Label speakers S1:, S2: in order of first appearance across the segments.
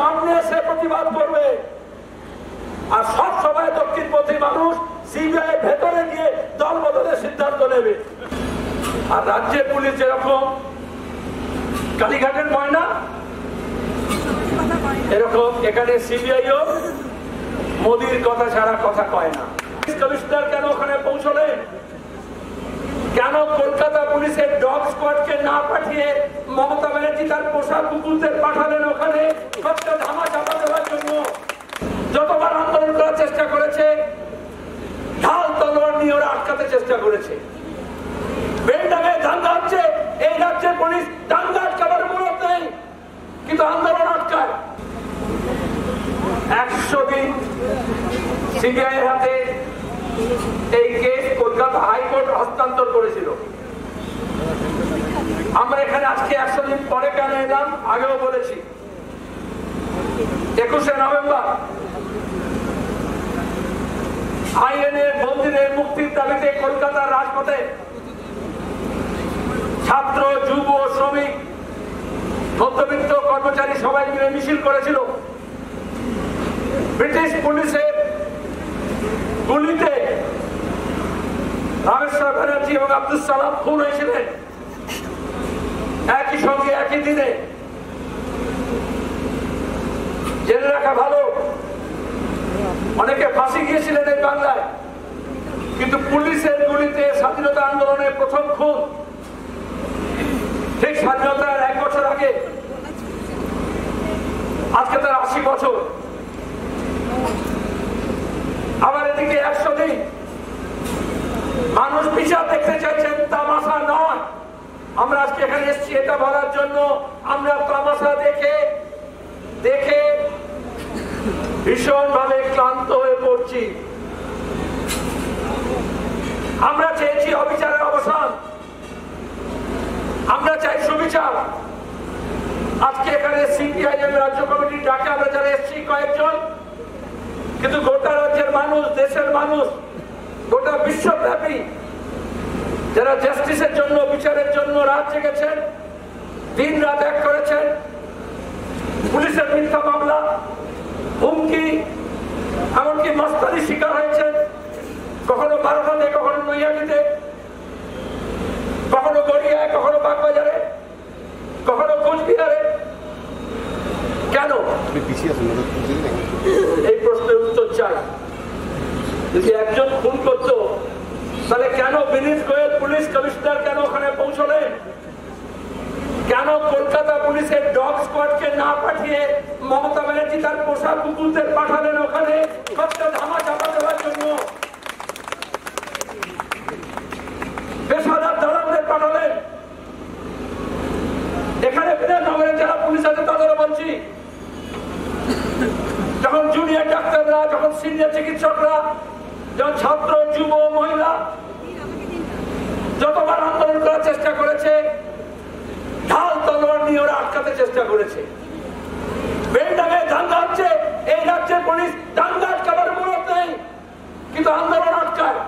S1: সামনে এসে প্রতিবাদ করবে। আর সব সময় দক্ষিণপন্থী মানুষ সিবিআই ভেতরে গিয়ে দল বদলের সিদ্ধান্ত নেবে। আর রাজ্যের পুলিশ যেরকম কালীঘাটের ময়না, এরকম এখানে সিবিআইও মোদির কথা ছাড়া কথা কয় না। কমিশনার কেন ওখানে পৌঁছলেন? কেন কলকাতা পুলিশের ডগ স্কোয়াডকে না পাঠিয়ে মমতা ব্যানার্জি তার পোষা কুকুরদের পাঠালেন ওখানে সবটা ধামা চাপা দেওয়ার জন্য? যতবার আন্দোলন করার চেষ্টা করেছে, ঢাল তলোয়ার নিয়ে ওরা আটকাতে চেষ্টা করেছে। বেলডাঙ্গায় দাঙ্গা হচ্ছে, এই রাজ্যের পুলিশ দাঙ্গা আটকাবার মূলত নেই, কিন্তু আন্দোলন আটকায়। 100 দিন সিবিআই এর হাতে এই কেস কলকাতা হাইকোর্ট হস্তান্তর করেছিল। আমরা এখানে আজকে 100 দিন পরে কেন এলাম আগেও বলেছি। 21শে নভেম্বর আইএনএ বন্দীদের মুক্তির দাবিতে কলকাতার রাজপথে ছাত্র, যুব, শ্রমিক, মধ্যবিত্ত, কর্মচারী সবাই মিলে মিছিল করেছিল। ব্রিটিশ পুলিশের গুলিতে রামেশ্বর ব্যানার্জি এবং আব্দুল সালাম খুন হয়েছিলেন একই সঙ্গে একই দিনে। জেনে রাখা ভালো, অনেকে ফাঁসি গিয়েছিলেন এই বাংলায়, কিন্তু পুলিশের গুলিতে স্বাধীনতা আন্দোলনের প্রথম খুন ঠিক স্বাধীনতার 1 বছর আগে। আজকে তার 80 বছর। আবার এদিকে 100 দিন মানুষ বিচার দেখতে চাইছেন, তামাশা নয়। আমরা আজকে এখানে এসেছি এটা বলার জন্য, আমরা তামাশা দেখে দেখে ভীষণ ভাবে ক্লান্ত হয়ে পড়ছি। আমরা চেয়েছি অবিচারের অবসান, আমরা চাই সুবিচার। আজকে এখানে সিপিআইএম রাজ্য কমিটির ডাকে আমরা যারা এসেছি কয়েকজন, কিন্তু গোটা রাজ্যের মানুষ, দেশের মানুষ, গোটা বিশ্বব্যাপী যারা জাস্টিসের জন্য, বিচারের জন্য রাত জেগেছেন, দিন রাত এক করেছেন, পুলিশের মিথ্যা মামলা, হুমকি, এমনকি মস্তানির শিকার হয়েছেন, কখনো বারোটাতে, কখনো নৈহাটিতে, কখনো গড়িয়ায়, কখনো বাগবাজারে, কখনো কোচবিহারে। কেন? এই প্রশ্নের উত্তর চাই। যদি একজন খুন করতো তাহলে কেন বিনীত গোয়েল পুলিশ কমিশনার কেন ওখানে পৌঁছলেন? কেন কলকাতা পুলিশের ডগ স্কোয়াডকে না পাঠিয়ে মমতা ব্যানার্জি তার পোষা কুকুরদের পাঠালেন ওখানে সবটা ধামা চাপা দেওয়ার জন্য? পেশাদার দালালদের পাঠালেন। এখানে বিধাননগরে যারা পুলিশ আছে তাদেরও বলছি, যখন জুনিয়র ডাক্তাররা, যখন সিনিয়র চিকিৎসকরা, যখন ছাত্র, যুব, মহিলা যতবার আন্দোলন করার চেষ্টা করেছে, ঢাল তলোয়ার নিয়ে ওরা আটকাতে চেষ্টা করেছে। বেলডাঙ্গায় দাঙ্গা হচ্ছে, এই রাজ্যের পুলিশ দাঙ্গা আটকাবার মূলত নেই, কিন্তু আন্দোলন আটকায়।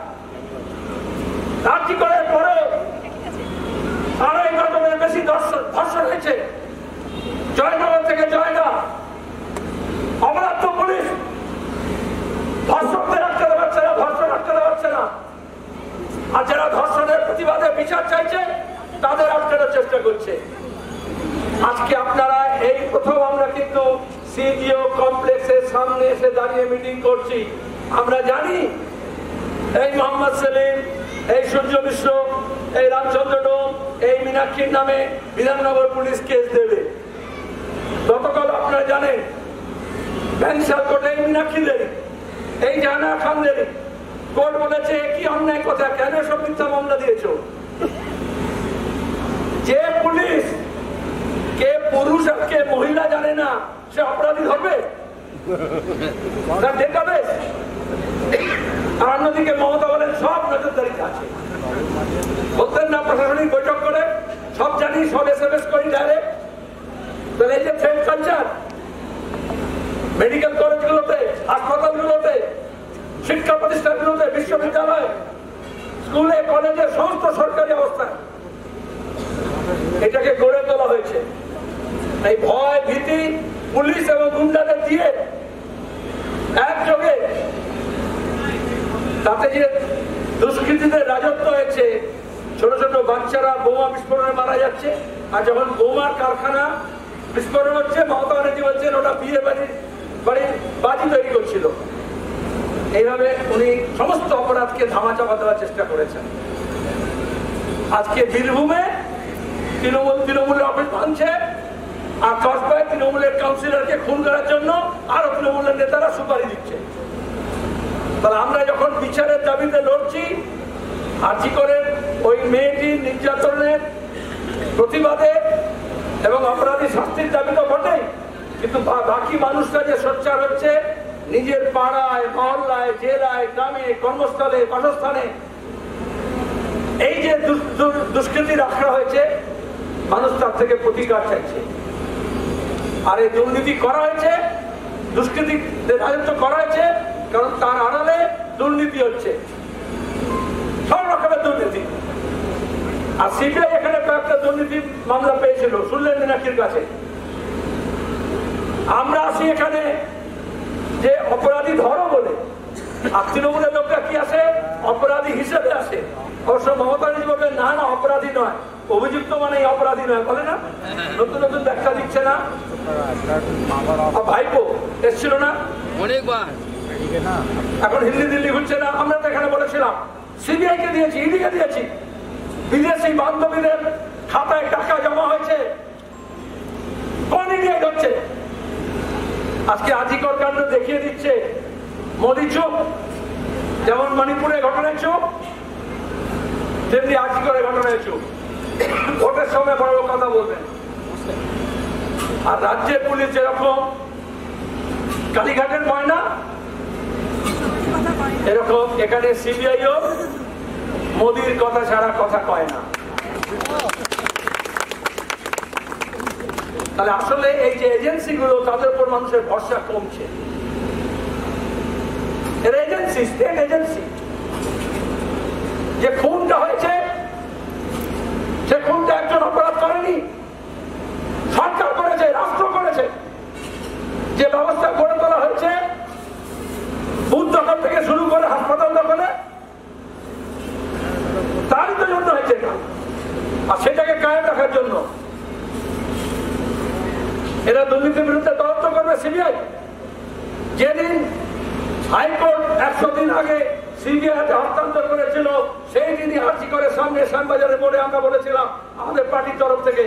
S1: রাজ্য করার পরে 2.5 ডজনের বেশি ধর্ষণ হয়েছে জয়নগর থেকে জয়গা। অপরাধ পুলিশ ধর্ষকদের আটকাতে পারছে না, ধর্ষণ আটকাতে পারছে না। আর যারা ধর্ষণের প্রতিবাদে বিচার চাইছে তাদের আটকানোর চেষ্টা করছে। আজকে আপনারা এই প্রথম আমরা কিন্তু সিজিও কমপ্লেক্সের সামনে এসে দাঁড়িয়ে মিটিং করছি। আমরা জানি এই মোহাম্মদ সেলিম, এই সূর্য মিশ্র, এই রামচন্দ্র ডোম, এই মীনাক্ষীর নামে বিধাননগর পুলিশ কেস দেবে। গতকাল আপনারা জানেন ব্যাংশাল কোর্টে এই মীনাক্ষীদের, এই জানা খানদের কোর্ট বলেছে কি অন্যায় কথা, কেন সব মিথ্যা মামলা দিয়েছ? যে পুলিশ কে পুরুষ আর কে মহিলা জানে না, সে অপরাধী হবে? তার ডেটাবেস। আর অন্যদিকে মমতা বলেন সব নজরদারিতে আছে। বলতেন না প্রশাসনিক বৈঠক করে সব জানি, সব SMS করি ডাইরেক্ট। তাহলে এই যে ফেল কালচার মেডিকেল কলেজগুলোতে, হাসপাতালগুলোতে, শিক্ষা প্রতিষ্ঠানগুলোতে, বিশ্ববিদ্যালয়, স্কুলে, কলেজে, সমস্ত সরকারি অবস্থায় এটাকে গড়ে তোলা হয়েছে। এই ভয়, ভীতি পুলিশ এবং গুন্ডাদের দিয়ে একযোগে তাতে যে দুষ্কৃতীদের রাজত্ব হয়েছে, ছোট ছোট বাচ্চারা বোমা বিস্ফোরণে মারা যাচ্ছে। আর যখন বোমার কারখানা বিস্ফোরণ হচ্ছে, মমতা ব্যানার্জি বলছেন ওটা বিয়ে বাড়ির বাজি তৈরি করছিল। এইভাবে উনি সমস্ত অপরাধকে ধামাচাপা দেওয়ার চেষ্টা করেছেন। আজকে বীরভূমে তৃণমূলের অফিস ভাঙছে, আর কসবায় তৃণমূলের কাউন্সিলরকে খুন করার জন্য আরো তৃণমূলের নেতারা সুপারি দিচ্ছে। তাহলে আমরা যখন বিচারের দাবিতে লড়ছি, আর্জি করে ওই মেয়েটির নির্যাতনের প্রতিবাদে এবং অপরাধী শাস্তির দাবি তো বটেই, কিন্তু বাকি মানুষরা যে সোচ্চার হচ্ছে নিজের পাড়ায়, মহল্লায়, জেলায়, গ্রামে, কর্মস্থলে, বাসস্থানে, এই যে দুষ্কৃতির আখড়া হয়েছে, মানুষ তার থেকে প্রতিকার চাইছে। আর এই দুর্নীতি করা হয়েছে, দুষ্কৃতিদের রাজত্ব করা হয়েছে, কারণ তার আড়ালে দুর্নীতি হচ্ছে, সব রকমের দুর্নীতি। আর সিবিআই এখানে কয়েকটা দুর্নীতি মামলা পেয়েছিল, শুনলেন মীনাক্ষীর কাছে। আমরা আসি এখানে যে অপরাধী ধরো বলে, আর তৃণমূলের লোকরা কি আসে? অপরাধী হিসেবে আসে। অবশ্য মমতা ব্যানার্জি বলবেন না না, অপরাধী নয়, অভিযুক্ত মানে অপরাধী নয়, বলে না? নতুন নতুন ব্যাখ্যা দিচ্ছে না। ভাইপো এসছিল না অনেকবার, এখন হিন্দি দিল্লি ঘুরছে না। আমরা তো এখানে বলেছিলাম সিবিআই কে দিয়েছি, ইডি কে দিয়েছি, বিদেশি বান্ধবীদের খাতায় টাকা জমা হয়েছে, কোন ইডিয়াই হচ্ছে? আজকে আজিকর কাণ্ড দেখিয়ে দিচ্ছে মোদী চুপ, যেমন মণিপুরের ঘটনায় চুপ, তেমনি আজিকরের ঘটনায় চুপ। ভোটের সময় বড় কথা বলবেন। আর রাজ্যের পুলিশ যেরকম কালীঘাটের ময়না, এরকম এখানে সিবিআইও মোদীর কথা ছাড়া কথা কয় না। তাহলে আসলে এই যে এজেন্সি গুলো, তাদের উপর মানুষের ভরসা কমছে। এর এজেন্সি, স্টেট এজেন্সি, যে খুনটা হয়েছে, সে খুনটা একজন অপরাধ করেনি, সরকার করেছে, রাষ্ট্র করেছে। যে ব্যবস্থা গড়ে তোলা হয়েছে, বুথ দখল থেকে শুরু করে হাসপাতাল দখলে, তারই তো জন্য হয়েছে, আর সেটাকে কায়েম রাখার জন্য এরা দুর্নীতির বিরুদ্ধে তদন্ত করবে সিবিআই। যেদিন হাইকোর্ট 100 দিন আগে সিবিআই হস্তান্তর করেছিল, সেই দিনই আর্জি করে সামনে শ্যামবাজারের মোড়ে আমরা বলেছিলাম আমাদের পার্টির তরফ থেকে,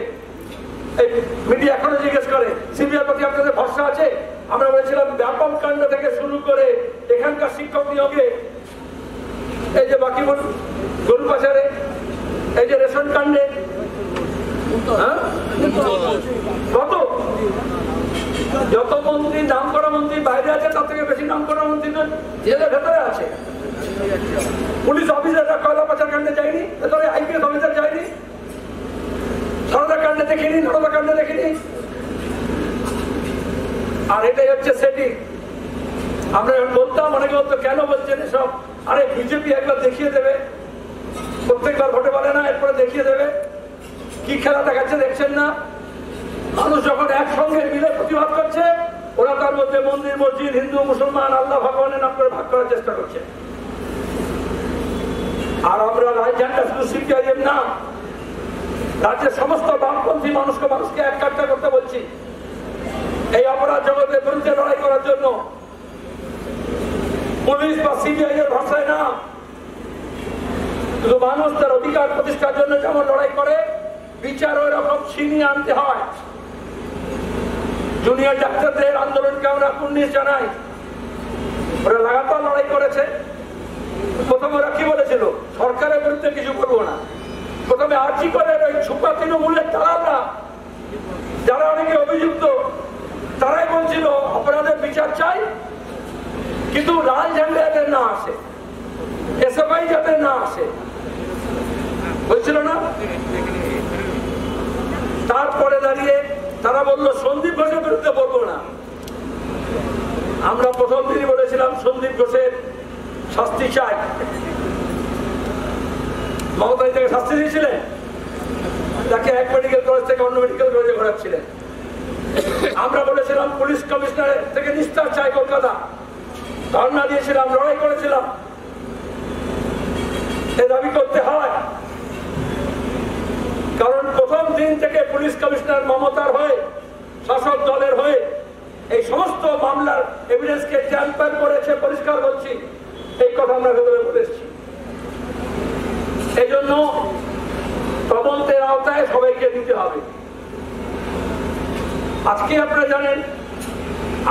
S1: এই মিডিয়া এখনো জিজ্ঞেস করে সিবিআই প্রতি আপনাদের ভরসা আছে? আমরা বলেছিলাম ব্যাপক কাণ্ড থেকে শুরু করে এখানকার শিক্ষক নিয়োগে, এই যে বাকি গরু পাচারে, এই যে রেশন কাণ্ডে, যত মন্ত্রী, নাম করা মন্ত্রী বাইরে আছে, তার থেকে বেশি নাম করা মন্ত্রী জেলের ভেতরে আছে। পুলিশ অফিসাররা কয়লা পাচার কাণ্ডে যায়নি, ভেতরে আইপিএস অফিসার যায়নি, সারদা কাণ্ডে দেখিনি, নরদা কাণ্ডে দেখিনি। আর এটাই হচ্ছে সেটিং। আমরা এখন বলতাম, অনেকে বলতো কেন বলছেন এসব? আরে বিজেপি একবার দেখিয়ে দেবে, প্রত্যেকবার ভোটে বলে না, এরপরে দেখিয়ে দেবে। কি খেলা দেখাচ্ছে দেখছেন না? মানুষ যখন একসঙ্গে মিলে প্রতিবাদ করছে, ওরা তার মধ্যে মন্দির, মসজিদ, হিন্দু, মুসলমান, আল্লাহ ভগবানের নাম করে ভাগ করার চেষ্টা করছে। আর আমরা রাজধানীটা শুধু সিপিআইএম না, রাজ্যের সমস্ত বামপন্থী মানুষকে এক কাট্টা করতে বলছি। এই অপরাধ জগতের বিরুদ্ধে লড়াই করার জন্য পুলিশ বা সিবিআই এর ভাষায় না, শুধু মানুষ তার অধিকার প্রতিষ্ঠার জন্য যেমন লড়াই করে, বিচার ওই রকম ছিনিয়ে আনতে হয়। জুনিয়র ডাক্তারদের আন্দোলনকে আমরা কুর্নিশ জানাই, ওরা লাগাতার লড়াই করেছে। প্রথমে ওরা কি বলেছিল? সরকারের বিরুদ্ধে কিছু করবো না। প্রথমে আর্জি করে ওই ছুপা তৃণমূলের দালালরা, যারা অনেকে অভিযুক্ত, তারাই বলছিল অপরাধের বিচার চাই, কিন্তু লাল ঝান্ডা যাতে না আসে, এসএফআই যাতে না আসে, বলছিল না? তারপরে দাঁড়িয়ে তারা বললো সন্দীপ ঘোষের বিরুদ্ধে বলবো না। আমরা প্রথম দিনই বলেছিলাম সন্দীপ ঘোষের শাস্তি চাই। মমতা তাকে শাস্তি দিয়েছিলেন, তাকে এক মেডিকেল কলেজ থেকে অন্য মেডিকেল কলেজে ঘোরাচ্ছিলেন। আমরা বলেছিলাম পুলিশ কমিশনার থেকে নিস্তার চাই কলকাতা, ধর্ণা দিয়েছিলাম, লড়াই করেছিলাম। এ দাবি করতে হয়, কারণ প্রথম দিন থেকে পুলিশ কমিশনার মমতার হয়ে, শাসক দলের হয়ে এই সমস্ত মামলার এভিডেন্সকে ট্যাম্পার করেছে, পরিষ্কার বলছি, এই কথা আমরা ভেতরে বলে এসেছি। এই জন্য তদন্তের আওতায় সবাইকে দিতে হবে। আজকে আপনারা জানেন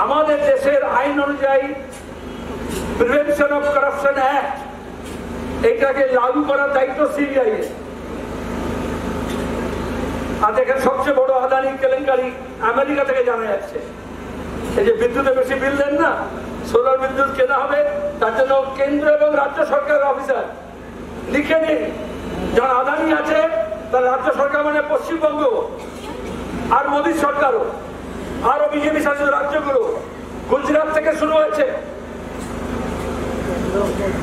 S1: আমাদের দেশের আইন অনুযায়ী প্রিভেনশন অফ করাপশন অ্যাক্ট, এটাকে লাগু করার দায়িত্ব সিবিআই এর। আর দেখেন সবচেয়ে বড় আদানি কেলেঙ্কারি আমেরিকা থেকে জানা যাচ্ছে। এই যে বিদ্যুতে বেশি বিল দেন না, সোলার বিদ্যুৎ কেনা হবে, তার জন্য কেন্দ্র এবং রাজ্য সরকারের অফিসার লিখে নিন, যারা আদানি আছে তার রাজ্য সরকার মানে পশ্চিমবঙ্গ আর মোদী সরকারও, আরো বিজেপি শাসিত রাজ্যগুলো, গুজরাট থেকে শুরু হয়েছে।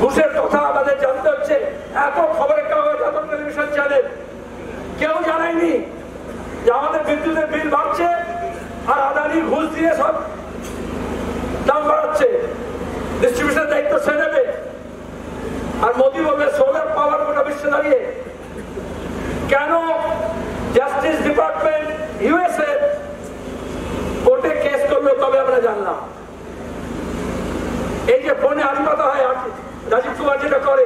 S1: ঘুষের কথা আমাদের জানতে হচ্ছে, এত খবরের কাগজ, এত টেলিভিশন চ্যানেল, কেউ জানায়নি যে আমাদের বিদ্যুতের বিল বাড়ছে আর আদানি ঘুষ দিয়ে সব দাম বাড়াচ্ছে। ডিস্ট্রিবিউশন দায়িত্ব সে নেবে, আর মোদী বলবে সোলার পাওয়ার গোটা বিশ্বে দাঁড়িয়ে। কেন জাস্টিস ডিপার্টমেন্ট ইউএসএ কোর্টে কেস করলো তবে আমরা জানলাম। এই যে ফোনে আজ কথা হয়, রাজীব কুমার যেটা করে,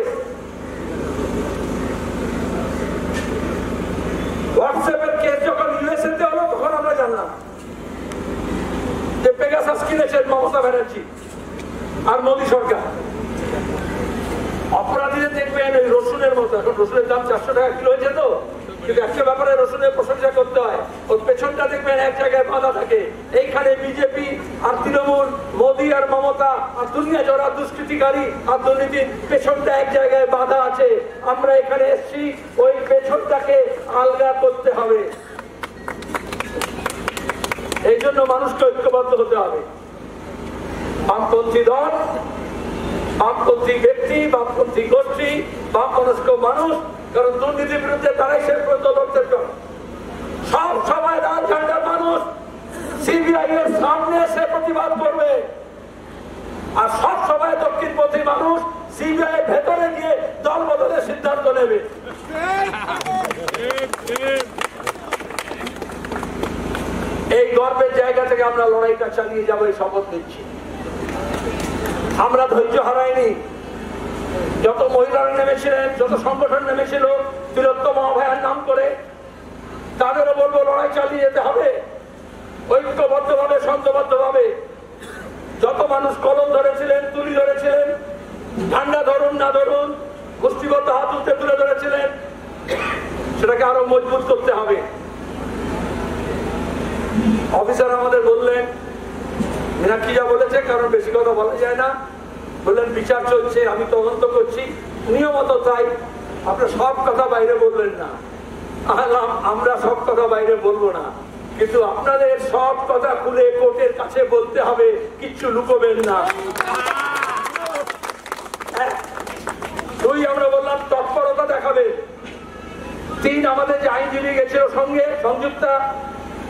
S1: হোয়াটসঅ্যাপের কেস যখন ইউএসএ তে হলো তখন আমরা জানলাম যে পেগাসাস কিনেছেন মমতা ব্যানার্জি আর মোদী সরকার। অপরাধীদের দেখবেন ওই রসুনের মতো, এখন রসুনের দাম 400 টাকা কিলো হয়েছে, তো কিন্তু একটা ব্যাপারে রসুনের প্রশংসা করতে হয়, ওর পেছনটা দেখবেন এক জায়গায় বাঁধা থাকে। এইখানে বিজেপি আর তৃণমূল, মোদী আর মমতা আর দুনিয়া জড়া দুষ্কৃতিকারী আর দুর্নীতির পেছনটা এক জায়গায় বাঁধা আছে। আমরা এখানে এসছি ওই পেছনটাকে আলগা করতে হবে। এই জন্য মানুষকে ঐক্যবদ্ধ হতে হবে। বামপন্থী দল, বামপন্থী ব্যক্তি, বামপন্থী গোষ্ঠী, বাম মনস্ক মানুষ, কারণ দুর্নীতির বিরুদ্ধে তারাই শেষ পর্যন্ত লড়তে চান। সব সময় লাল ঝান্ডার মানুষ সিবিআই এর সামনে এসে প্রতিবাদ করবে, আর সব সময় দক্ষিণপন্থী মানুষ সিবিআই ভেতরে গিয়ে দল বদলের সিদ্ধান্ত নেবে। এই গর্বের জায়গা থেকে আমরা লড়াইটা চালিয়ে যাবো, এই শপথ নিচ্ছি। আমরা ধৈর্য হারাইনি। যত মহিলারা নেমেছিলেন, যত সংগঠন নেমেছিল তিলোত্তমা অভয়ার নাম করে, তাদেরও বলবো লড়াই চালিয়ে যেতে হবে, ঐক্যবদ্ধ ভাবে, সংঘবদ্ধ ভাবে। যত মানুষ কলম ধরেছিলেন, তুলি ধরেছিলেন, ঝান্ডা ধরুন না ধরুন, গোষ্ঠীবদ্ধ হাত উঠতে তুলে ধরেছিলেন, সেটাকে আরো মজবুত করতে হবে। অফিসার আমাদের বললেন, মীনাক্ষী যা বলেছে, কারণ বেশি কথা বলা যায় না, বললেন বিচার চলছে, আমি তদন্ত করছি, নিয়মত তাই, আপনারা সব কথা বাইরে বললেন না। আমরা সব কথা বাইরে বলবো না, কিন্তু আপনাদের সব কথা খুলে কোর্টের কাছে বলতে হবে, কিচ্ছু লুকোবেন না। দুই, আমরা বললাম তৎপরতা দেখাবে। তিন, আমাদের যে আইনজীবী গেছিল সঙ্গে, সংযুক্তা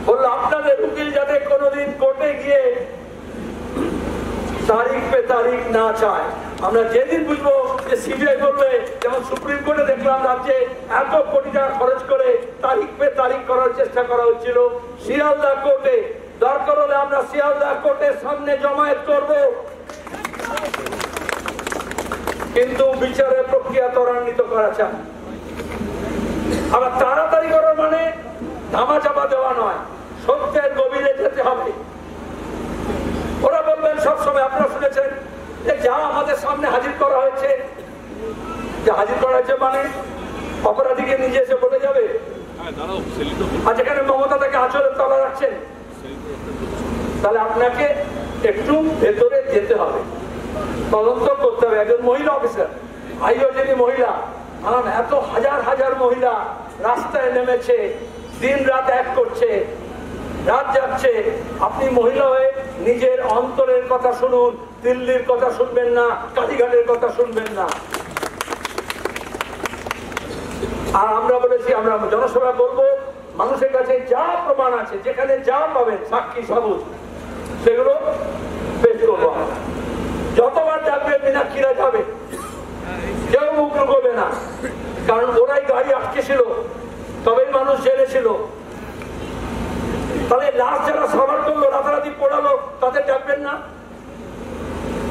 S1: বললো আপনাদের উকিল যাতে কোনোদিন কোর্টে গিয়ে তারিখ পে তারিখ না চায়। আমরা যেদিন বুঝবো যে সিবিআই বলবে, যেমন সুপ্রিম কোর্টে দেখলাম রাজ্যে এত কোটি টাকা খরচ করে তারিখ পে তারিখ করার চেষ্টা করা হচ্ছিল, শিয়ালদা কোর্টে দরকার হলে আমরা শিয়ালদা কোর্টের সামনে জমায়েত করব, কিন্তু বিচারের প্রক্রিয়া ত্বরান্বিত করা চায়। আবার তাড়াতাড়ি করার মানে ধামাচাপা দেওয়া নয়, সত্যের গভীরে যেতে হবে। ওরা বলবেন সবসময়, আপনারা শুনেছেন যে যা আমাদের সামনে হাজির করা হয়েছে, যে হাজির করা হয়েছে মানে অপরাধীকে নিজে এসে বলে যাবে। আর যেখানে মমতা তাকে আঁচলের তলা রাখছেন, তাহলে আপনাকে একটু ভেতরে যেতে হবে, তদন্ত করতে হবে। একজন মহিলা অফিসার, আইও যিনি মহিলা, এত হাজার হাজার মহিলা রাস্তায় নেমেছে, দিন রাত এক করছে, রাত যাচ্ছে, আপনি মহিলা হয়ে নিজের অন্তরের কথা শুনুন, দিল্লির কথা শুনবেন না, কালীঘাটের কথা শুনবেন না। আর আমরা বলেছি আমরা জনসভা করবো, মানুষের কাছে যা প্রমাণ আছে, যেখানে যা পাবেন সাক্ষী সবুজ, সেগুলো পেশ করবো। যতবার ডাকবে মীনাক্ষীরা যাবে, কেউ মুখ লুকোবে না, কারণ ওরাই গাড়ি আটকেছিল, তবেই মানুষ জেনেছিল। তাহলে লাশ যারা সাভার করলো, রাতারাতি পড়ালো, তাদের ডাকবেন না?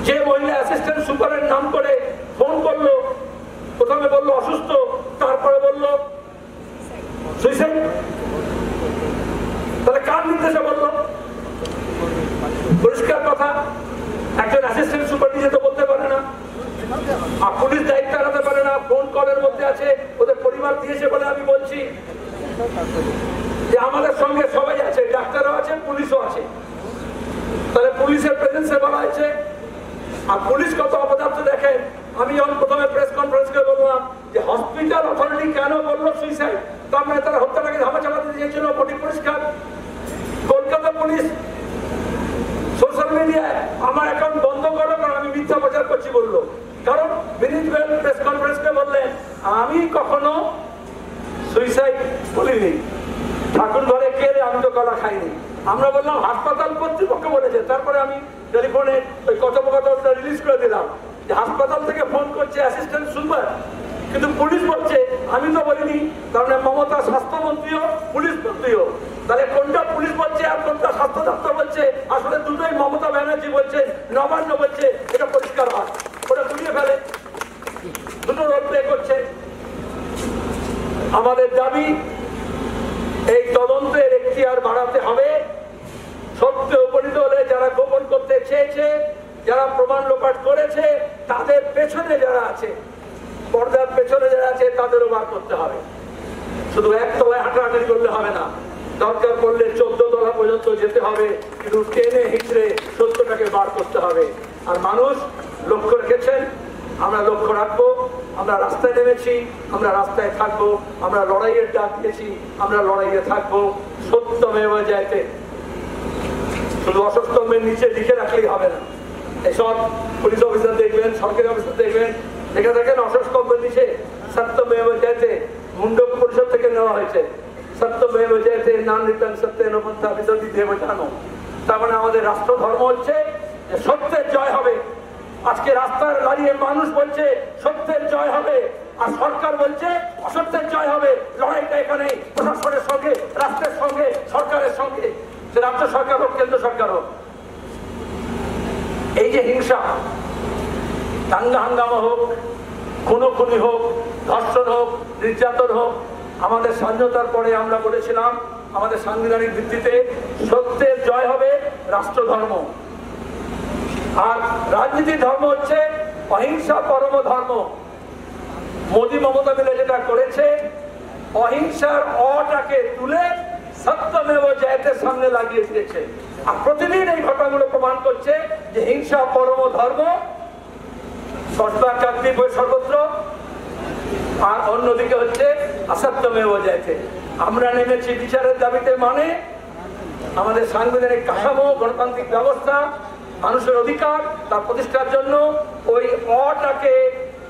S1: যে মহিলা অ্যাসিস্ট্যান্ট সুপারের নাম করে ফোন করলো, প্রথমে বললো অসুস্থ, তারপরে বললো সুইসাইড, তাহলে কার নির্দেশে বললো? পরিষ্কার কথা, একজন অ্যাসিস্ট্যান্ট সুপার নিজে তো বলতে পারে না, আর পুলিশ দায়িত্ব এড়াতে পারে না। ফোন কলের মধ্যে আছে, ওদের পরিবার দিয়েছে বলে আমি বলছি যে আমাদের সঙ্গে সবাই আছে, ডাক্তারও আছে, পুলিশও আছে। তাহলে পুলিশের প্রেজেন্সে বলা হয়েছে, আর পুলিশ কত অপদার্থ দেখেন। আমি যখন প্রথমে প্রেস কনফারেন্স করে বললাম যে হসপিটাল অথরিটি কেন বললো সুইসাইড, তার মানে তারা হত্যাটাকে ধামা চালাতে দিয়েছিল, পরিষ্কার। কলকাতা পুলিশ সোশ্যাল মিডিয়ায় আমার অ্যাকাউন্ট বন্ধ করো, কারণ আমি মিথ্যা প্রচার করছি বললো। কারণ বিনীত গোয়েল প্রেস কনফারেন্সে বললেন আমি কখনো সুইসাইড বলিনি, ঠাকুর ঘরে কেড়ে আমি তো কলা খাইনি। আমরা বললাম হাসপাতাল কর্তৃপক্ষ বলেছে, তারপরে আমি টেলিফোনে ওই কথোপকথনটা রিলিজ করে দিলাম যে হাসপাতাল থেকে ফোন করছে অ্যাসিস্ট্যান্ট সুপার, কিন্তু পুলিশ বলছে আমি তো বলিনি। কারণ মমতা স্বাস্থ্যমন্ত্রীও পুলিশ মন্ত্রীও, তাহলে কোনটা পুলিশ বলছে আর কোনটা স্বাস্থ্য দপ্তর বলছে? আসলে দুটোই মমতা ব্যানার্জি বলছে, নবান্ন বলছে, এটা পরিষ্কার হয়। ওটা ঘুরিয়ে ফেলে, দুটো রোল প্লে করছে। আমাদের দাবি এই তদন্তের এখতিয়ার বাড়াতে হবে। সত্যে উপনীত হলে যারা গোপন করতে চেয়েছে, যারা প্রমাণ লোপাট করেছে, তাদের পেছনে যারা আছে, পর্দার পেছনে যারা আছে, তাদেরও বার করতে হবে। শুধু একতলায় হাঁটাহাঁটি করলে হবে না, দরকার পড়লে 14 তলা পর্যন্ত যেতে হবে, কিন্তু টেনে হিঁচড়ে সত্যটাকে বার করতে হবে। আর মানুষ লক্ষ্য রেখেছেন, আমরা লক্ষ্য রাখবো। আমরা রাস্তায় নেমেছি, আমরা রাস্তায় থাকবো, আমরা লড়াইয়ের ডাক দিয়েছি, আমরা লড়াইয়ে থাকবো। সত্যমেব জয়তে, শুধু অসত্যমের নিচে লিখে রাখলেই হবে না। এইসব পুলিশ অফিসার দেখবেন, সরকারি অফিসার দেখবেন, লেখা থাকেন অসত্যমের নিচে সত্যমেব জয়তে। মুন্ডক পরিষদ থেকে নেওয়া হয়েছে, সত্যমেব জয়তে, নান রিটার্ন সত্যেন পন্থা বিদতি দেব জানো। তার মানে আমাদের রাষ্ট্র ধর্ম হচ্ছে যে সত্যের জয় হবে। আজকে রাস্তায় দাঁড়িয়ে মানুষ বলছে সত্যের জয় হবে, আর সরকার বলছে অসত্যের জয় হবে। লড়াইটা এখানে প্রশাসনের সঙ্গে, রাষ্ট্রের সঙ্গে, সরকারের সঙ্গে, সে রাজ্য সরকার হোক, কেন্দ্র সরকার হোক। এই যে হিংসা, দাঙ্গা হাঙ্গামা হোক, খুনোখুনি হোক, ধর্ষণ হোক, নির্যাতন হোক, আমাদের স্বাধীনতার পরে আমরা বলেছিলাম আমাদের সাংবিধানিক ভিত্তিতে সত্যের জয় হবে রাষ্ট্র ধর্ম। আর রাজনীতির ধর্ম হচ্ছে অহিংসা পরম ধর্ম। মোদী মমতা মিলে যেটা করেছে, অহিংসার অটাকে তুলে সত্যমেব জয়তের সামনে লাগিয়ে দিয়েছে। আর প্রতিদিন এই ঘটনাগুলো প্রমাণ করছে যে হিংসা পরম ধর্ম, সর্বত্র, আর অন্যদিকে হচ্ছে অসত্যমেব জয়তে। আমরা নেমেছি বিচারের দাবিতে, মানে আমাদের সাংবিধানিক কাঠামো, গণতান্ত্রিক ব্যবস্থা, মানুষের অধিকার, তার প্রতিষ্ঠার জন্য ওই অটাকে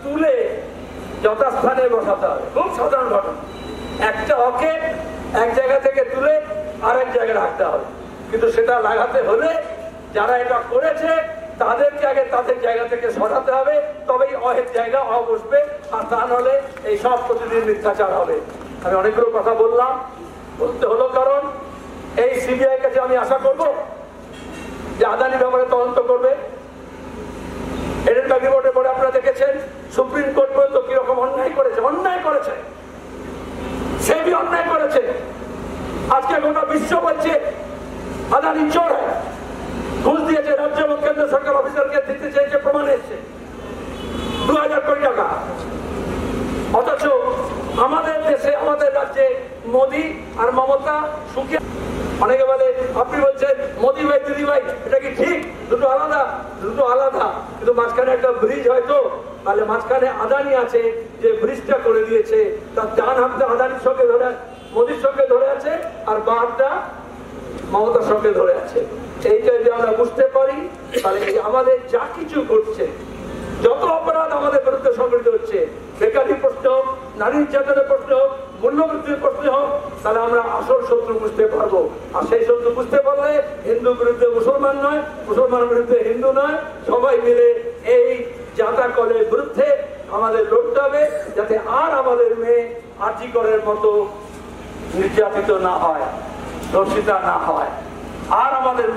S1: তুলে যথাস্থানে বসাতে হবে। খুব সাধারণ ঘটনা, একটা অকে এক জায়গা থেকে তুলে আরেক জায়গায় রাখতে হবে, কিন্তু সেটা লাগাতে হলে যারা এটা করেছে তাদেরকে আগে তাদের জায়গা থেকে সরাতে হবে, তবেই অহের জায়গা অ বসবে। আর তা নাহলে এই সব প্রতিদিন মিথ্যাচার হবে। আমি অনেকগুলো কথা বললাম, বলতে হলো কারণ এই সিবিআই কাছে আমি আশা করব যে আদানি ব্যাপারে তদন্ত করবে। এডেনবার্গ রিপোর্টের পরে আপনারা দেখেছেন সুপ্রিম কোর্ট পর্যন্ত কিরকম অন্যায় করেছে, অন্যায় করেছে, সেবি অন্যায় করেছে। আজকে গোটা বিশ্ব বলছে আদানি চোর, ঘুষ দিয়েছে রাজ্য এবং কেন্দ্র সরকার অফিসারকে দিতে চেয়েছে, প্রমাণ এসছে 2000 কোটি টাকা। অথচ আমাদের দেশে, আমাদের রাজ্যে মোদী আর মমতা সুখে। অনেকে বলে, আপনি বলছেন মোদী ভাই দিদি ভাই, এটা কি ঠিক? দুটো আলাদা, দুটো আলাদা, কিন্তু মাঝখানে একটা ব্রিজ হয়তো, তাহলে মাঝখানে আদানি আছে যে ব্রিজটা করে দিয়েছে, তার ডান হাতটা আদানির সঙ্গে ধরে, মোদীর সঙ্গে ধরে আছে, আর বাঁ হাতটা মমতার সঙ্গে ধরে আছে। এইটা যদি আমরা বুঝতে পারি, তাহলে আমাদের যা কিছু ঘটছে, যত অপরাধ আমাদের বিরুদ্ধে সংঘটিত হচ্ছে, বেকারি প্রশ্ন হোক, নারী নির্যাতনের প্রশ্ন হোক, মূল্যবৃদ্ধির প্রশ্নে হোক, তাহলে আমরা আসল শত্রু বুঝতে পারবো। আর সেই শত্রু বুঝতে পারলে হিন্দু বিরুদ্ধে মুসলমান নয়, মুসলমানের বিরুদ্ধে হিন্দু নয়, সবাই মিলে এই জাতাকলের বিরুদ্ধে আমাদের লড়তে হবে, যাতে আর আমাদের মেয়ে আরজি করের মতো নির্যাতিত না হয়, ধর্ষিতা না হয়, আর আমাদের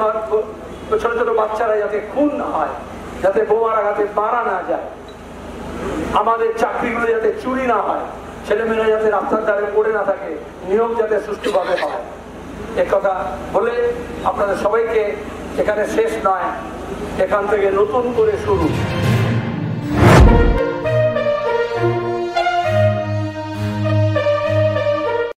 S1: ছোট ছোট বাচ্চারা যাতে খুন না হয়, যাতে বোমার আঘাতে মারা না যায়, আমাদের চাকরিগুলো যাতে চুরি না হয়, ছেলেমেয়েরা যাতে রাস্তার ধারে পড়ে না থাকে, নিয়ম যাতে সুষ্ঠুভাবে হয়। কথা বলে আপনাদের সবাইকে, এখানে শেষ নয়, এখান থেকে নতুন করে শুরু।